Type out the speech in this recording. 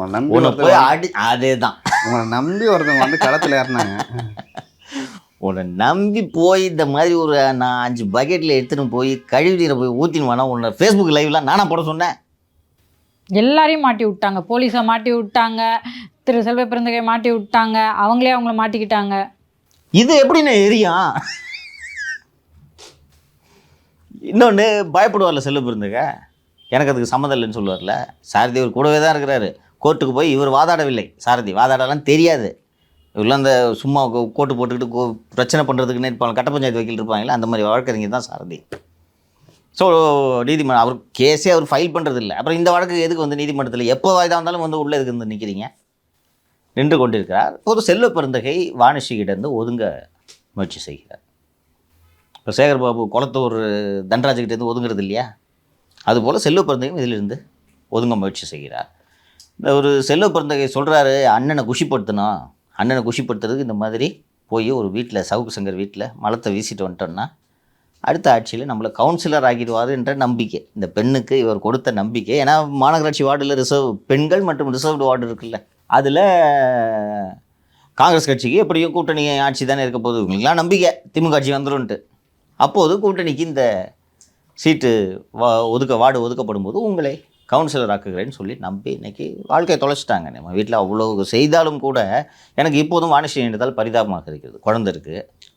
உன்னை போய் அடி அதே தான். உங்களை நம்பி ஒருத்தவங்க வந்து களத்தில் ஏறினாங்க. உன்னை நம்பி போய் இந்த மாதிரி ஒரு நான் 5 பக்கெட்டில் எடுத்துன்னு போய் கழிவு நீரை போய் ஊற்றின்னு வேணா உன்னை ஃபேஸ்புக் லைவ்லாம் நானாக போட சொன்னேன். எல்லாரையும் மாட்டி விட்டாங்க. போலீஸை மாட்டி விட்டாங்க, திரு செல்வ பெருந்தகை மாட்டி விட்டாங்க, அவங்களே அவங்கள மாட்டிக்கிட்டாங்க. இது எப்படின்னு எரியும்? இன்னொன்று பயப்படுவார்ல செல்வ பெருந்தகை, எனக்கு அதுக்கு சம்மந்தம் இல்லைன்னு சொல்லுவார்ல. சாரதி இவர் கூடவே தான் இருக்கிறாரு. கோர்ட்டுக்கு போய் இவர் வாதாடவில்லை, சாரதி வாதாடலாம் தெரியாது. இவரெல்லாம் அந்த சும்மா கோட்டு போட்டுக்கிட்டு பிரச்சனை பண்ணுறதுக்குன்னு இருப்பாங்க, கட்ட பஞ்சாயத்து வக்கீல் இருப்பாங்களே, அந்த மாதிரி வழக்கறிஞர் தான் சாரதி. ஸோ நீதிமன்றம் அவர் கேஸே அவர் ஃபைல் பண்ணுறது இல்லை. அப்புறம் இந்த வழக்கு எதுக்கு வந்து நீதிமன்றத்தில் எப்போ வாய்தா வந்தாலும் வந்து உள்ளே எதுக்கு வந்து நிற்கிறீங்க? நின்று கொண்டிருக்கிறார். ஒரு செல்வ பெருந்தகை வாணிஷிகிட்டேருந்து ஒதுங்க முயற்சி செய்கிறார். இப்போ சேகர்பாபு குளத்தூர் தண்டராஜுக்கிட்டேருந்து ஒதுங்கிறது இல்லையா, அதுபோல் செல்வ பெருந்தகையும் இதிலிருந்து ஒதுங்க முயற்சி செய்கிறார். இந்த ஒரு செல்வ பெருந்தகை சொல்கிறாரு, அண்ணனை குஷிப்படுத்தணும், அண்ணனை குஷிப்படுத்துறதுக்கு இந்த மாதிரி போய் ஒரு வீட்டில் சவுக்கு சங்கர் வீட்டில் மலத்தை வீசிட்டு வந்துட்டோன்னா அடுத்த ஆட்சியில் நம்மளை கவுன்சிலர் ஆகிடுவார் என்ற நம்பிக்கை இந்த பெண்ணுக்கு இவர் கொடுத்த நம்பிக்கை. ஏன்னா மாநகராட்சி வார்டில் பெண்கள் மற்றும் ரிசர்வ்டு வார்டு இருக்குல்ல, அதில் காங்கிரஸ் கட்சிக்கு எப்படியும் கூட்டணி ஆட்சி தானே இருக்க போகுது, இவங்களுக்குலாம் நம்பிக்கை திமுக ஆட்சி வந்துடும்ன்ட்டு. அப்போது கூட்டணிக்கு இந்த சீட்டு வார்டு ஒதுக்கப்படும் போது உங்களை கவுன்சிலர் ஆக்குகிறேன்னு சொல்லி நம்பி இன்றைக்கி வாழ்க்கையை தொலைச்சிட்டாங்க. நம்ம வீட்டில் அவ்வளோ செய்தாலும் கூட எனக்கு இப்போதும் வாணிஷி என்றதால் பரிதாபமாக இருக்கிறது. குழந்தை இருக்குது,